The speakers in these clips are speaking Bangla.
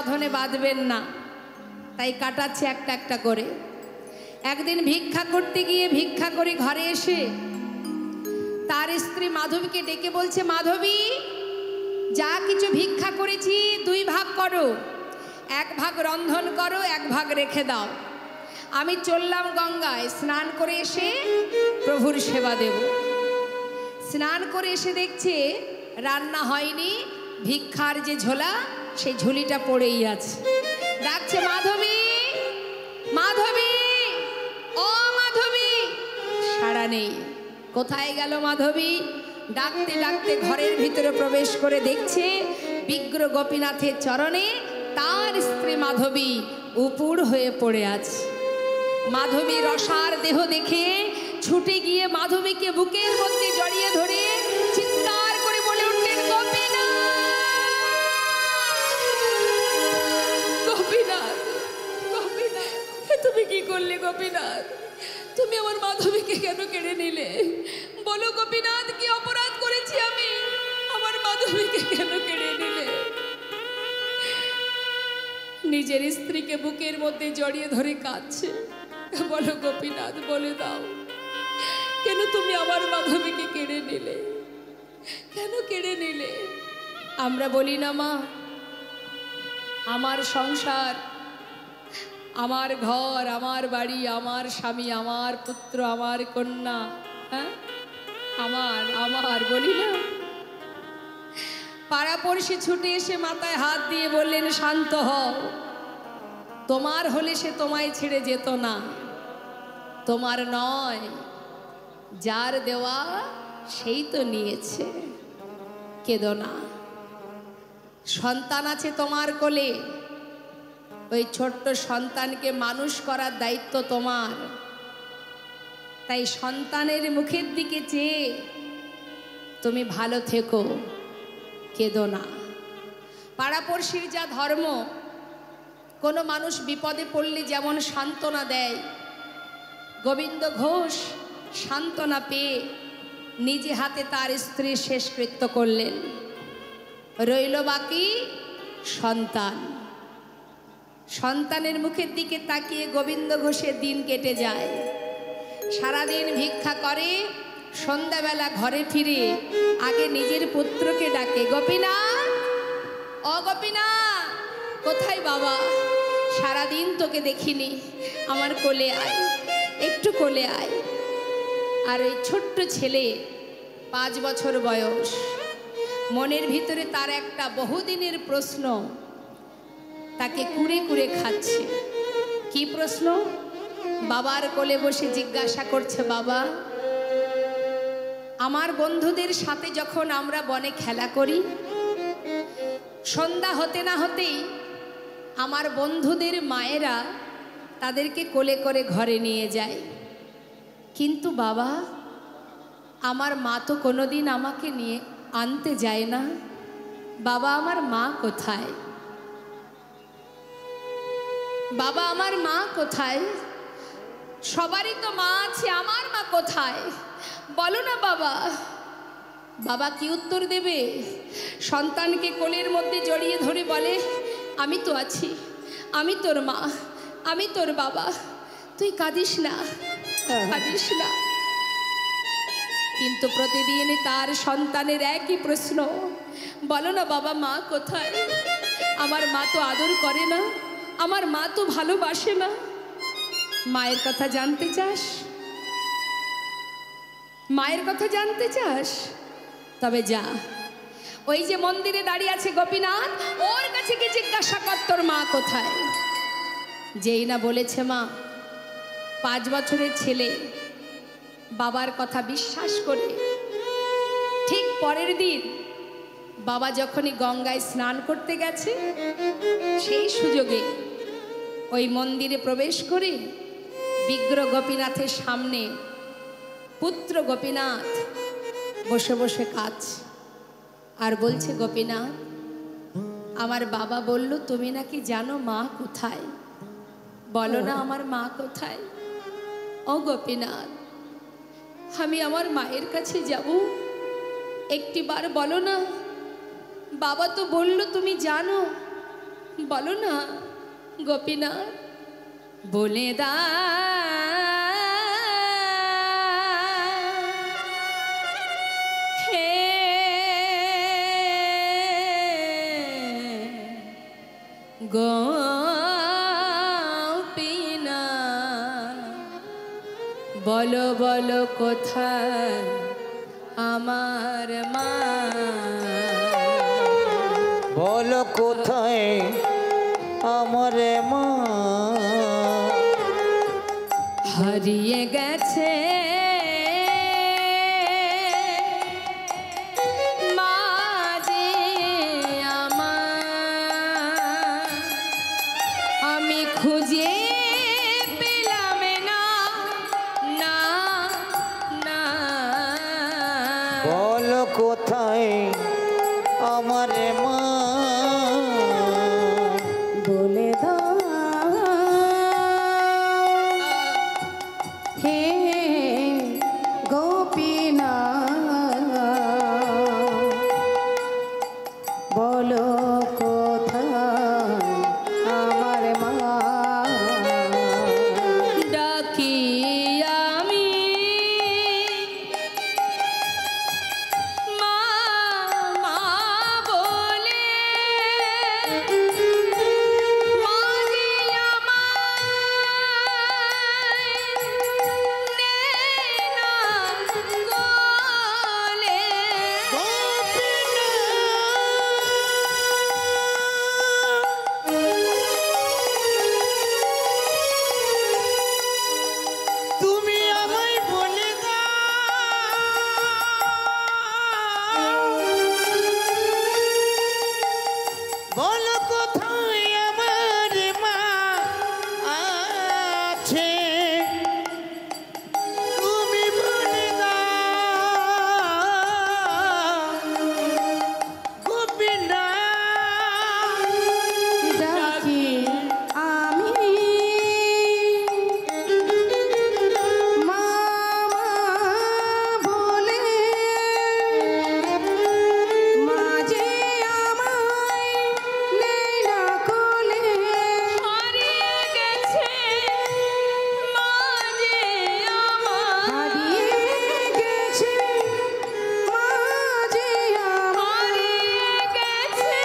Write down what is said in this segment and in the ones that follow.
বাঁধনে বাঁধবেন না, তাই কাটাচ্ছে একটা একটা করে। একদিন ভিক্ষা করতে গিয়ে ভিক্ষা করে ঘরে এসে তার স্ত্রী মাধবীকে ডেকে বলছে, মাধবী, যা কিছু ভিক্ষা করেছি 2 ভাগ করো, 1 ভাগ রন্ধন করো, 1 ভাগ রেখে দাও। আমি চললাম গঙ্গায়, স্নান করে এসে প্রভুর সেবা দেব। স্নান করে এসে দেখছে রান্না হয়নি, ভিক্ষার যে ঝোলা সেই ঝুলিটা পড়েই আছে। ডাকছে, মাধবী, মাধবী, ও মাধবী, সাড়া নেই। কোথায় গেল মাধবী? ডাকতে ডাকতে ঘরের ভিতরে প্রবেশ করে দেখছে বিগ্রহ গোপীনাথের চরণে তার স্ত্রী মাধবী উপুড় হয়ে পড়ে আছে। মাধবী রসার দেহ দেখে ছুটে গিয়ে মাধবীকে বুকের মধ্যে জড়িয়ে ধরে চিৎকার করে বলে উঠলেন, গোপীনাথ, গোপীনাথ, গোপীনাথ, তুমি কি করলে গোপীনাথ? তুমি আমার মাধবীকে কেন কেড়ে নিলে? বলো গোপীনাথ, কি অপরাধ করেছি আমি? আমার মাধবীকে কেন কেড়ে নিলে? নিজের স্ত্রীকে বুকের মধ্যে জড়িয়ে ধরে কাঁদছে। বলো গোপীনাথ, বলে দাও, কেন তুমি আমার মাধবীকে কেড়ে নিলে? কেন কেড়ে নিলে? আমরা বলি না মা, আমার সংসার, আমার ঘর, আমার বাড়ি, আমার স্বামী, আমার পুত্র, আমার কন্যা, হ্যাঁ, আমার আমার বলি না? পাড়াপড়শি ছুটে এসে মাথায় হাত দিয়ে বললেন, শান্ত হও, তোমার হলে সে তোমায় ছেড়ে যেত না, তোমার নয়, যার দেওয়া সেই তো নিয়েছে, কেঁদো না। সন্তান আছে তোমার কোলে, ওই ছোট্ট সন্তানকে মানুষ করার দায়িত্ব তোমার। তাই সন্তানের মুখের দিকে চেয়ে তুমি ভালো থেকো, কেঁদো না। পাড়াপড়শির যা ধর্ম, কোনো মানুষ বিপদে পড়লে যেমন সান্ত্বনা দেয়, গোবিন্দ ঘোষ সান্ত্বনা পেয়ে নিজে হাতে তার স্ত্রীর শেষকৃত্য করলেন। রইল বাকি সন্তান। সন্তানের মুখের দিকে তাকিয়ে গোবিন্দ ঘোষের দিন কেটে যায়। সারাদিন ভিক্ষা করে, সন্ধ্যাবেলা ঘরে ফিরে আগে নিজের পুত্রকে ডাকে, গোপীনাথ, ও গোপীনাথ, কোথায় বাবা? সারাদিন তোকে দেখিনি, আমার কোলে আয়, একটু কোলে আয়। আর ওই ছোট্ট ছেলে 5 বছর বয়স, মনের ভিতরে তার একটা বহুদিনের প্রশ্ন তাকে কুড়ে কুড়ে খাচ্ছে। কি প্রশ্ন? বাবার কোলে বসে জিজ্ঞাসা করছে, বাবা, আমার বন্ধুদের সাথে যখন আমরা বনে খেলা করি, সন্ধ্যা হতে না হতেই আমার বন্ধুদের মায়েরা তাদেরকে কোলে করে ঘরে নিয়ে যায়, কিন্তু বাবা, আমার মা তো কোনোদিন আমাকে নিয়ে আনতে যায় না। বাবা, আমার মা কোথায়? বাবা, আমার মা কোথায়? সবারই তো মা আছে, আমার মা কোথায়? বলো না বাবা। বাবা কি উত্তর দেবে? সন্তানকে কোলের মধ্যে জড়িয়ে ধরে বলে, আমি তো আছি, আমি তোর মা, আমি তোর বাবা, তুই কাঁদিস না, কাঁদিস না। কিন্তু প্রতিদিন তার সন্তানের একই প্রশ্ন, বলো না বাবা, মা কোথায়? আমার মা তো আদর করে না, আমার মা তো ভালোবাসে না। মায়ের কথা জানতে চাস? মায়ের কথা জানতে চাস? তবে যা, ওই যে মন্দিরে দাঁড়িয়ে আছে গোপীনাথ, ওর কাছে কি জিজ্ঞাসা কর তোর মা কোথায়। যেই না বলেছে মা, 5 বছরের ছেলে বাবার কথা বিশ্বাস করে ঠিক পরের দিন বাবা যখনই গঙ্গায় স্নান করতে গেছে, সেই সুযোগে ওই মন্দিরে প্রবেশ করে বিগ্রহ গোপীনাথের সামনে পুত্র গোপীনাথ বসে বসে কাঁদছে আর বলছে, গোপীনাথ, আমার বাবা বলল তুমি নাকি জানো মা কোথায়, বলো না আমার মা কোথায়। ও গোপীনাথ, আমি আমার মায়ের কাছে যাব, একটিবার বলো না। বাবা তো বলল তুমি জানো, বলো না গোপীনাথ, বলে দা হে গোপীনাথ, বলো বলো কোথায় আমার মা, বলো কোথায় আমার মা, হারিয়ে গেছে মা যে আমার, আমি খুঁজে পেলাম না না না, বলো কোথায় আমার মা, বলে দাও হে গোপীনাথ, বলো কোথায় আমার মা, ডাকি আমি মা মা বলে, মা যে আমায় নেয় না কোলে, তুমি আমায় বলে দাও, বলো কোথায় আমার মা আছে, তুমি বলে দাও গোপীনাথ, ডাকি আমি মা বলে, মা যে আমায় নেয় না কোলে, হারিয়ে গেছে মা যে আমার, হারিয়ে গেছে মা যে আমার, হারিয়ে গেছে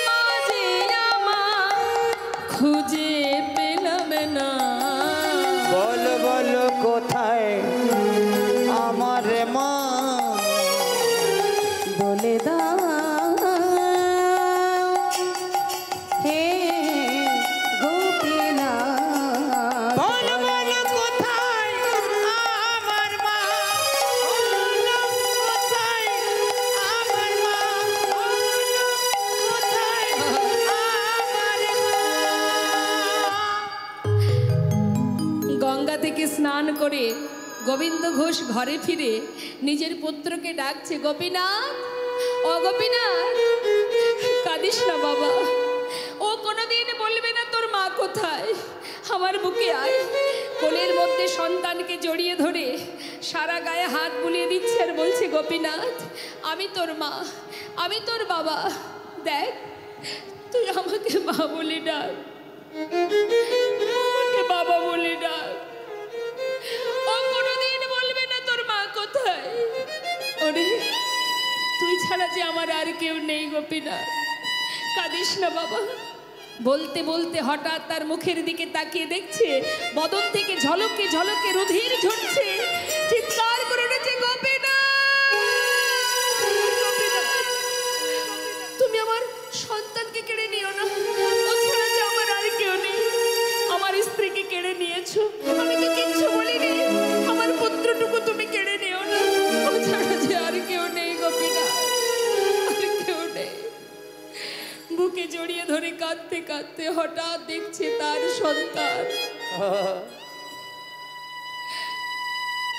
মা যে আমার, খুঁজে পেলাম না, বলো বলো কোথায় আমার মা, বলে দাও হে গোপীনাথ, বলো বলো কোথায় আমার মা, বলো কোথায় আমার মা, বলো কোথায় আমার মা। গঙ্গা থেকে স্নান করে গোবিন্দ ঘোষ ঘরে ফিরে নিজের পুত্রকে ডাকছে, গোপীনাথ ও গোপীনাথ, কাঁদিস না বাবা, ও কোনোদিন বলবে না তোর মা কোথায়, আমার বুকে আয়। কোলের মধ্যে সন্তানকে জড়িয়ে ধরে সারা গায়ে হাত বুলিয়ে দিচ্ছে আর বলছে, গোপীনাথ আমি তোর মা, আমি তোর বাবা, দেখ তুই আমাকে মা বলে ডাক, আমাকে বাবা বলে ডাক। ও কোনোদিন বলবে না তোর মা কোথায়, ওরে তুই ছাড়া যে আমার আর কেউ নেই গোপীনাথ, কাঁদিস না বাবা। বলতে বলতে হঠাৎ তার মুখের দিকে তাকিয়ে দেখছে বদন থেকে ঝলকে ঝলকে রুধির ঝরছে, চিৎকার করে উঠেছে, গোপীনাথ, গোপীনাথ, তুমি আমার সন্তানকে কেড়ে নিও না, ও ছাড়া যে আমার আর কেউ নেই, আমার স্ত্রীকে কেড়ে নিয়েছো, আমি তো কিচ্ছু বলিনি, আমার পুত্রটুকু তুমি কেড়ে নিও না, ও ছাড়া যে আর কেউ নেই গোপীনাথ, আর কেউ নেই। বুকে জড়িয়ে ধরে কাঁদতে কাঁদতে হঠাৎ দেখছে তার সন্তান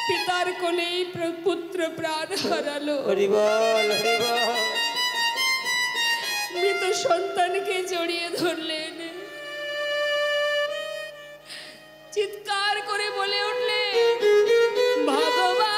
পিতার কোলেই পুত্র প্রাণ হারালো। হরি বল হরি বল। মৃত সন্তানকে জড়িয়ে ধরলেন, চিৎকার করে বলে উঠলেন, ভগবান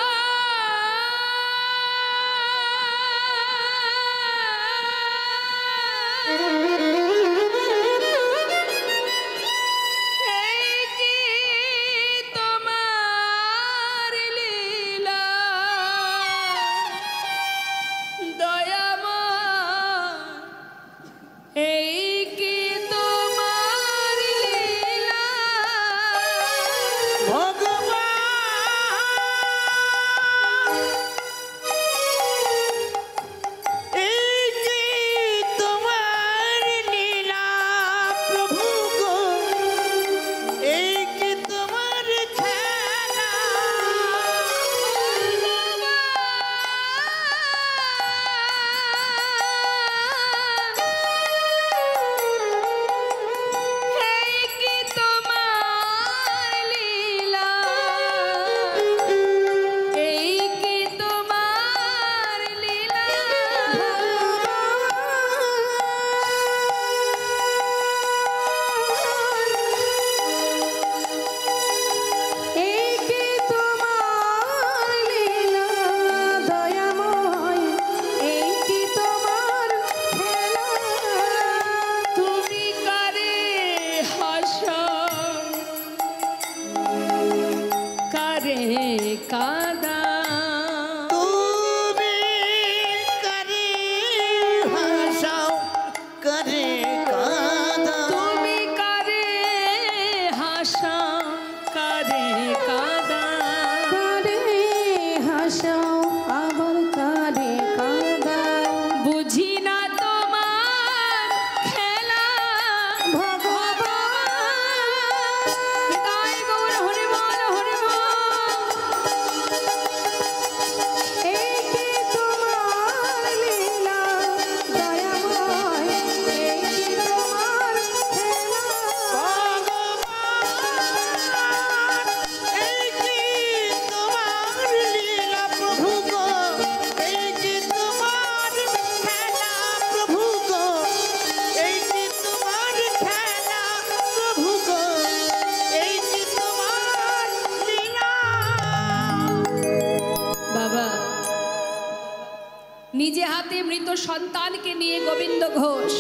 হাতে মৃত সন্তানকে নিয়ে গোবিন্দ ঘোষ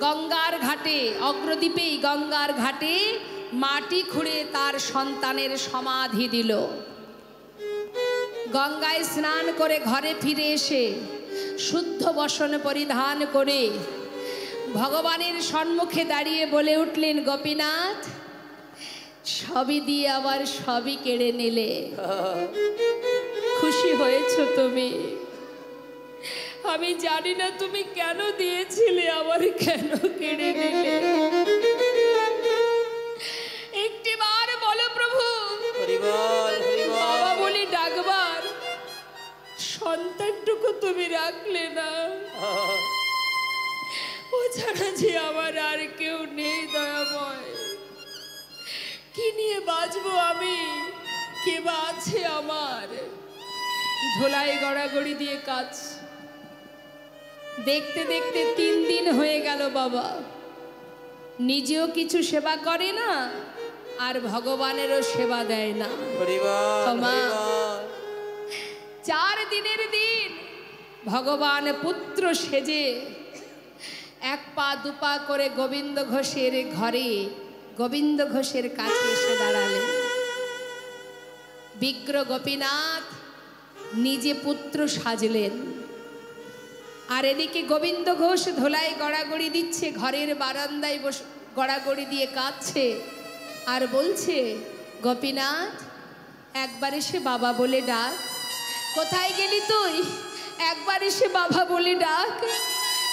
গঙ্গার ঘাটে, অগ্রদ্বীপেই গঙ্গার ঘাটে মাটি খুঁড়ে তার সন্তানের সমাধি দিল। গঙ্গায় স্নান করে ঘরে ফিরে এসে শুদ্ধ বসন পরিধান করে ভগবানের সম্মুখে দাঁড়িয়ে বলে উঠলেন, গোপীনাথ, সবই দিয়ে আবার সবই কেড়ে নিলে, খুশি হয়েছো তুমি? আমি জানি না তুমি কেন দিয়েছিলে, আবার কেন কেড়ে নিলে। একটিবার বলো প্রভু, বাবা বলি ডাকবার সন্তানটুকু তুমি রাখলে না। ও ছাড়া যে আমার আর কেউ নেই দয়াময়, কি নিয়ে বাঁচবো আমি? কে বা আছে আমার? ধোলাই গড়াগড়ি দিয়ে কাজ দেখতে দেখতে 3 দিন হয়ে গেল। বাবা নিজেও কিছু সেবা করে না, আর ভগবানেরও সেবা দেয় না। 4 দিনের দিন ভগবান পুত্র সেজে 1 পা 2 পা করে গোবিন্দ ঘোষের ঘরে, গোবিন্দ ঘোষের কাছে এসে দাঁড়ালেন। বিগ্র গোপীনাথ নিজে পুত্র সাজলেন, আর এদিকে গোবিন্দ ঘোষ ধোলাই গড়াগড়ি দিচ্ছে, ঘরের বারান্দায় বসে গড়াগড়ি দিয়ে কাঁদছে আর বলছে, গোপীনাথ, একবার এসে বাবা বলে ডাক। কোথায় গেলি তুই? একবার এসে বাবা বলে ডাক।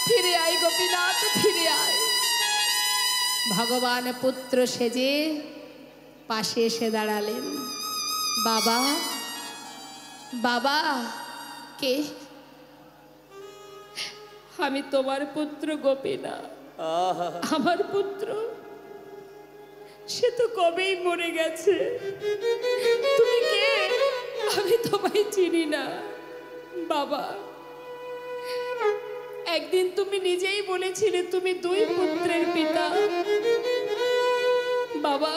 ফিরে আয় গোপীনাথ, ফিরে আয়। ভগবান পুত্র সেজে পাশে এসে দাঁড়ালেন। বাবা, বাবা। কে? আমি তোমার পুত্র গোপীনাথ। আমার পুত্র, সে তো কবেই মরে গেছে। তুমি কে? আমি তোমায় চিনি না। বাবা, একদিন তুমি নিজেই বলেছিলে তুমি 2 পুত্রের পিতা। বাবা,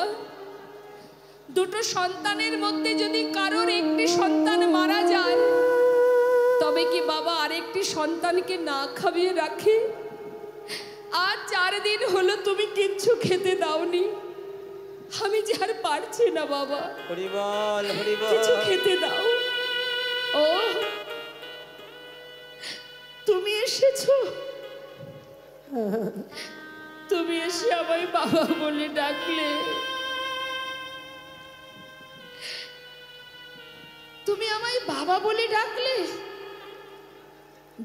2 সন্তানের মধ্যে যদি কারোর একটি সন্তান মারা যায়, তবে কি বাবা আরেকটি সন্তানকে না খাইয়ে রাখে? আজ 4 দিন হলো তুমি কিচ্ছু খেতে দাওনি। আমি যে আর পারছি না বাবা, কিছু খেতে দাও। ও, তুমি এসেছো? তুমি এসে আমায় বাবা বলে ডাকলে। তুমি আমায় বাবা বলে ডাকলে।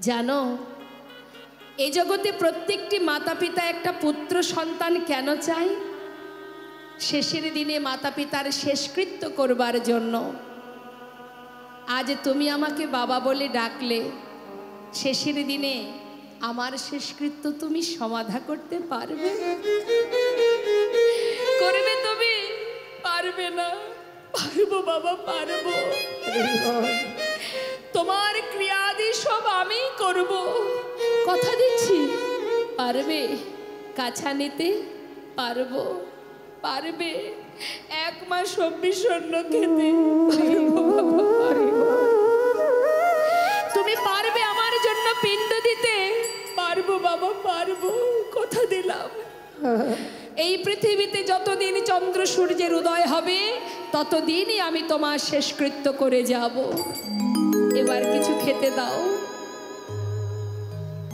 জানো, এই জগতে প্রত্যেকটি মাতা পিতা একটা পুত্র সন্তান কেন চায়? শেষের দিনে মাতা পিতার শেষকৃত্য করবার জন্য। আজ তুমি আমাকে বাবা বলে ডাকলে, শেষের দিনে আমার শেষকৃত্য তুমি সমাধা করতে পারবে? করবে তুমি? পারবে না। পারবো বাবা, পারবো। তোমার ক্রিয়াদি সব আমিই করব, কথা দিচ্ছি। পারবে? কাছা নিতে পারবো? পারবে? 1 মাস 24 অন্ন খেতে পারবো? তুমি পারবে আমার জন্য পিণ্ড দিতে? পারবো বাবা, পারবো, কথা দিলাম। এই পৃথিবীতে যতদিন চন্দ্র সূর্যের উদয় হবে, ততদিনই আমি তোমার শেষকৃত্য করে যাব। এবার কিছু খেতে দাও।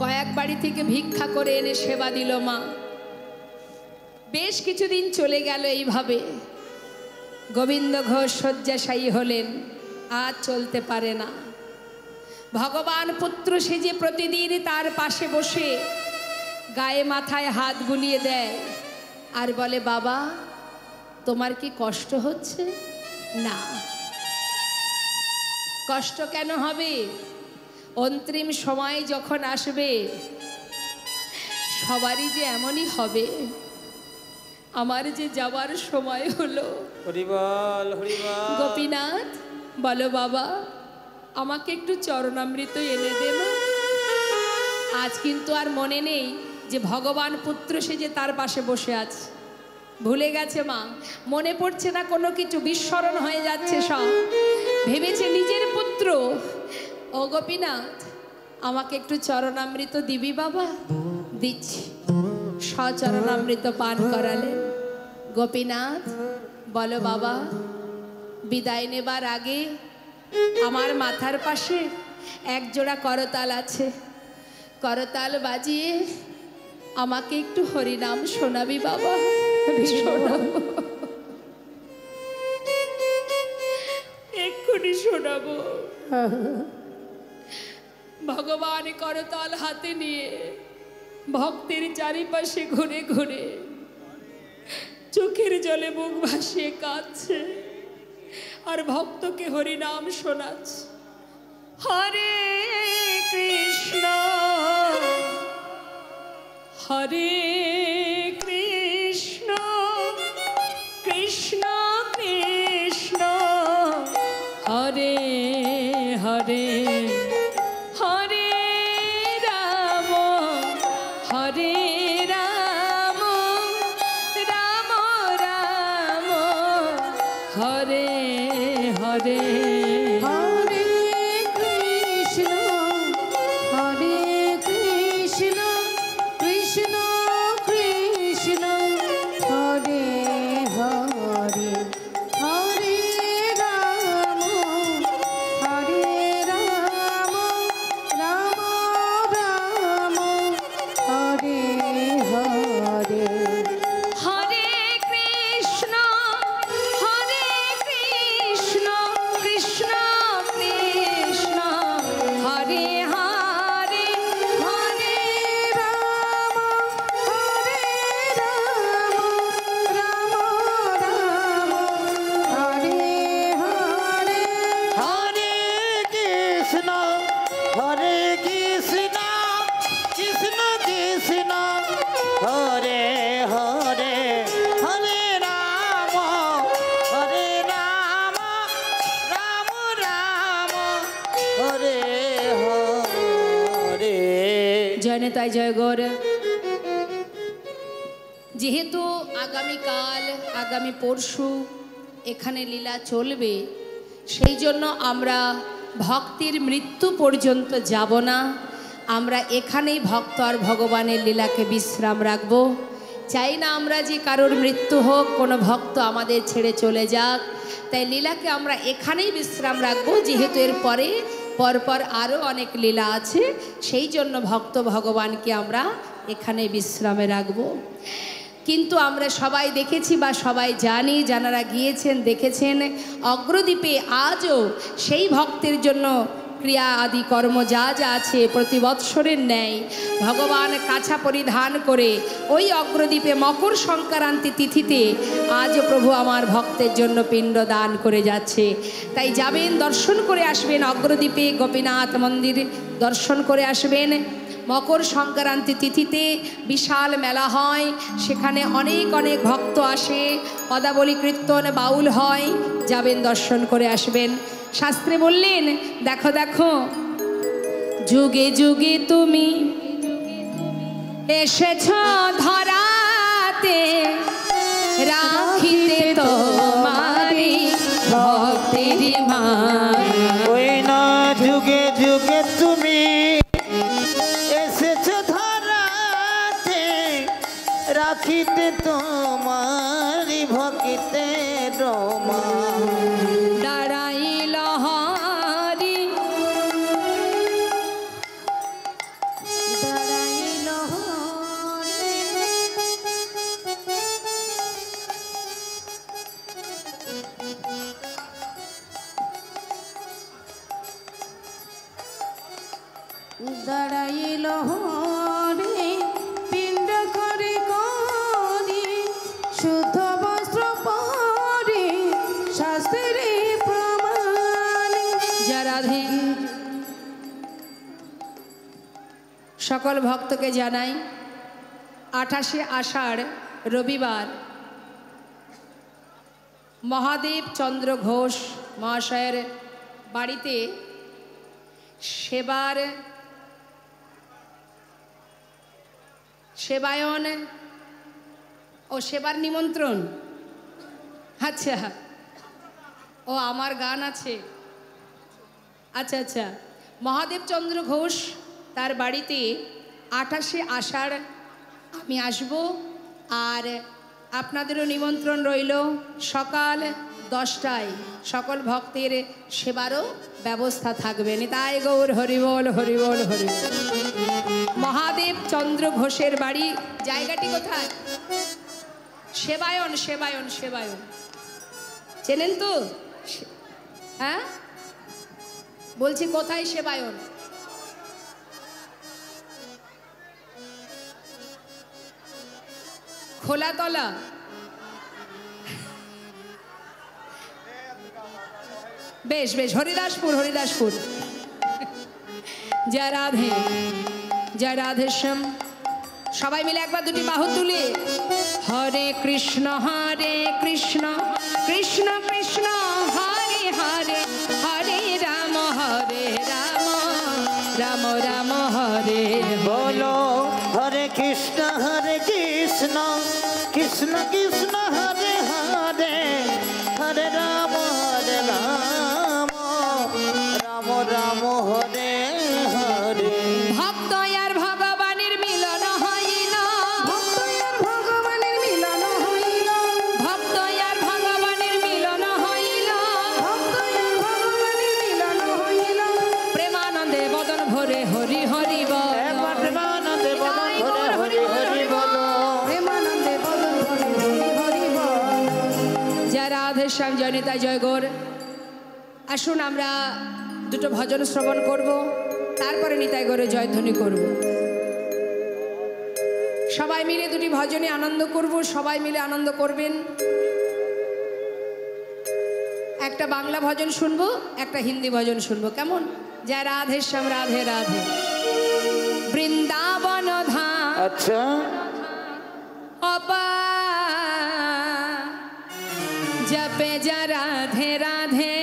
কয়েক বাড়ি থেকে ভিক্ষা করে এনে সেবা দিল মা। বেশ কিছুদিন চলে গেল এইভাবে। গোবিন্দ ঘোষ শয্যাশায়ী হলেন, আর চলতে পারে না। ভগবান পুত্র সেজে প্রতিদিন তার পাশে বসে গায়ে মাথায় হাত বুলিয়ে দেয় আর বলে, বাবা, তোমার কি কষ্ট হচ্ছে? না। কষ্ট কেন হবে? অন্তিম সময় যখন আসবে, সবারই যে এমনই হবে। আমার যে যাবার সময় হলো। গোপীনাথ, বলো বাবা, আমাকে একটু চরণামৃত এনে দে না। আজ কিন্তু আর মনে নেই যে ভগবান পুত্র সেজে তার পাশে বসে আছে। ভুলে গেছে মা, মনে পড়ছে না কোনো কিছু, বিস্মরণ হয়ে যাচ্ছে সব। ভেবেছে নিজের পুত্র। ও গোপীনাথ, আমাকে একটু চরণামৃত দিবি বাবা? দিচ্ছি। সচরণামৃত পান করালেন। গোপীনাথ, বলো বাবা, বিদায় নেবার আগে আমার মাথার পাশে এক জোড়া করতাল আছে, করতাল বাজিয়ে আমাকে একটু হরিনাম শোনাবি বাবা? শোনাবো, এক্ষুনি শোনাবো। ভগবান করতাল হাতে নিয়ে ভক্তের চারিপাশে ঘুরে ঘুরে চোখের জলে মুখ ভাসিয়ে কাঁদছে আর ভক্তকে হরিনাম শোনাচ্ছে। হরে কৃষ্ণ হরে কৃষ্ণ কৃষ্ণ কৃষ্ণ হরে হরে হরে রাম হরে রাম রাম রাম হরে হরে। হরে কৃষ্ণ কৃষ্ণ কৃষ্ণ হরে হরে হরে রাম রাম রাম হরে হরে। হরে কৃষ্ণ কৃষ্ণ কৃষ্ণ হরে হরে হরে রাম রাম রাম হরে হরে। হরে কৃষ্ণ কৃষ্ণ কৃষ্ণ হরে হরে হরে রাম রাম রাম হরে হরে। জয় নেতাই জয় গৌর। যেহেতু আগামীকাল আগামী পরশু এখানে লীলা চলবে, সেই জন্য আমরা ভক্তির মৃত্যু পর্যন্ত যাব না। আমরা এখানেই ভক্ত আর ভগবানের লীলাকে বিশ্রাম রাখব। চাই না আমরা যে কারোর মৃত্যু হোক, কোনো ভক্ত আমাদের ছেড়ে চলে যাক। তাই লীলাকে আমরা এখানেই বিশ্রাম রাখবো, যেহেতু এর পরে পরপর আরও অনেক লীলা আছে। সেই জন্য ভক্ত ভগবানকে আমরা এখানে বিশ্রামে রাখবো। কিন্তু আমরা সবাই দেখেছি বা সবাই জানি, যারা গিয়েছেন দেখেছেন, অগ্রদ্বীপে আজও সেই ভক্তের জন্য ক্রিয়া আদি কর্ম যা যা আছে প্রতি বৎসরের ন্যায় ভগবান কাছা পরিধান করে ওই অগ্রদ্বীপে মকর সংক্রান্তি তিথিতে আজও প্রভু আমার ভক্তের জন্য পিণ্ড দান করে যাচ্ছে। তাই যাবেন, দর্শন করে আসবেন। অগ্রদ্বীপে গোপীনাথ মন্দির দর্শন করে আসবেন। মকর সংক্রান্তি তিথিতে বিশাল মেলা হয়, সেখানে অনেক অনেক ভক্ত আসে, পদাবলী কীর্তন বাউল হয়। যাবেন, দর্শন করে আসবেন। শাস্ত্রে বললেন, দেখো দেখো যুগে যুগে তুমি এসেছ ধরাতে, রাখিতে তোমারি ভক্তির মান। ওই না যুগে যুগে তুমি এসেছো ধরাতে, রাখিতে তোমারি ভক্তিতে রমা। দাঁড়াইল হরি দাঁড়াইল হরে। দাঁড়াইল হরে পিণ্ড করে করি, শুদ্ধ বস্ত্র পরে শাস্ত্রে প্রমাণ। যারাধে সকল ভক্তকে জানাই 28শে আষাঢ় রবিবার মহাদেব চন্দ্র ঘোষ মহাশয়ের বাড়িতে সেবায়ন ও সেবার নিমন্ত্রণ। আচ্ছা, ও আমার গান আছে। আচ্ছা আচ্ছা, মহাদেব চন্দ্র ঘোষ তার বাড়িতে 28শে আষাঢ় আমি আসব। আর আপনাদেরও নিমন্ত্রণ রইল সকাল 10টায় সকল ভক্তের সেবারও ব্যবস্থা থাকবে। নিতাই গৌর হরিবল হরিবল হরিবল। মহাদেব চন্দ্র ঘোষের বাড়ি, জায়গাটি কোথায়? সেবায়ন সেবায়ন সেবায়ন, চেনেন তো? হ্যাঁ বলছি কোথায় সেবায়ন? খোলাতলা। বেশ বেশ, হরিদাসপুর হরিদাসপুর। জয় রাধে জয় রাধেশ্যাম। সবাই মিলে একবার দুটি বাহু তুলে হরে কৃষ্ণ কৃষ্ণ কৃষ্ণ হরে হরে, হরে রাম রাম রাম হরে বলো হরে কৃষ্ণ কৃষ্ণ কৃষ্ণ হরে হরে, হরে রাম রাম রাম হরে হরে। ভক্ত আর ভগবানের মিলন হইল, ভক্ত আর ভগবানের মিলন হইল, ভক্ত আর ভগবানের মিলন হইল, ভক্ত আর ভগবানের মিলন হইল। প্রেমানন্দে বদন ভরে হরি হরি বল। একবার প্রেমানন্দে বদন ভরে হরি হরি বলো। প্রেমানন্দে বদন ভরে হরি হরি বল। জয় রাধেশ্যাম, জয় নিতাই, জয় গৌর। আসুন আমরা দুটো ভজন শ্রবণ করব, তারপরে নিতাই গৌরে জয়ধ্বনি করব। সবাই মিলে দুটি ভজনে আনন্দ করব, সবাই মিলে আনন্দ করবেন। একটা বাংলা ভজন শুনবো, একটা হিন্দি ভজন শুনবো, কেমন? জয় রাধেশ্যাম, রাধে রাধে। বৃন্দাবন ধাম আচ্ছা অপা জপে যা রাধে রাধে,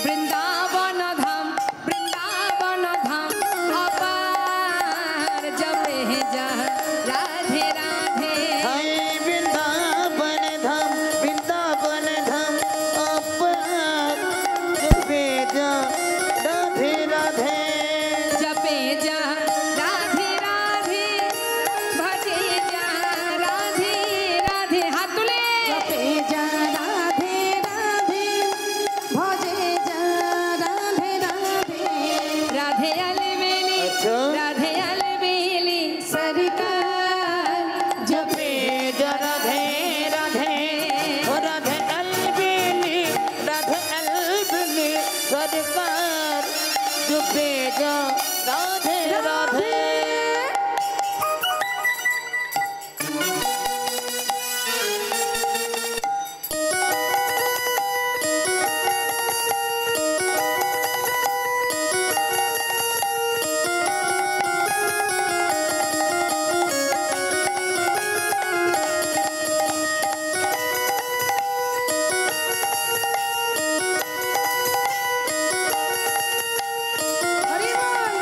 বৃন্দাবন ধাম বৃন্দাবন ধাম অপার জপে যা রাধে রাধে। হাই বৃন্দাবন ধাম অপার জপে যা রাধে রাধে। জপে যা রাধে রাধে, ভজে যা রাধে রাধে। হাত তুলে জপে যা রাধে রাধে, ভজে যা রাধে রাধে। রাধে আলবেলি আচ্ছা। রাধে আলবেলি সরকার জপে যা রাধে রাধে, ও রাধে আলবেলি সরকার জপে যা রাধে রাধে। হরি বল।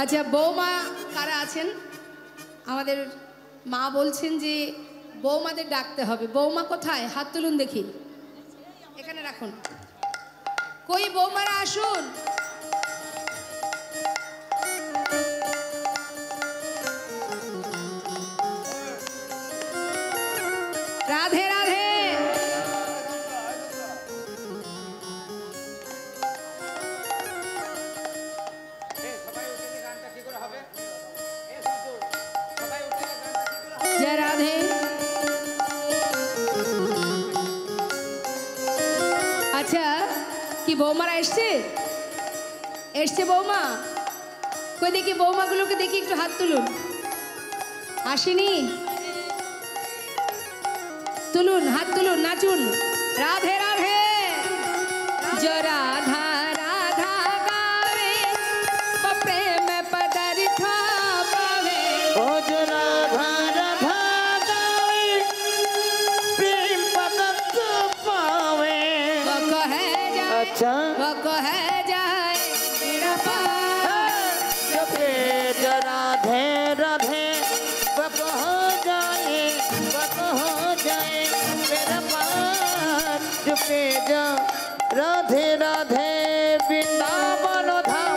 আচ্ছা বৌমা কারা আছেন? আমাদের মা বলছেন যে বৌমাদের ডাকতে হবে। বৌমা কোথায়? হাত তুলুন দেখি, এখানে রাখুন। কই বৌমারা আসুন। রাধে রাধে। জয় রাধে। আচ্ছা কি বৌমারা এসছে? এসছে বৌমা? কই দেখি বৌমাগুলোকে দেখি, একটু হাত তুলুন। আসেনি? তুলুন, হাত তুলুন, নাচুন। রাধে রাধে। জয় রাধা রাধা গাवे প্রেম পদার্থ পাवे। ও যে রাধা রাধা গাवे প্রেম পদার্থ পাवे। वो कहे जाए, अच्छा वो कहे जाए मेरा पार। जपे राधे राधे बक हो जाए, बक हो जाए मेरा पार। जपे जा राधे राधे वृंदावन धाम।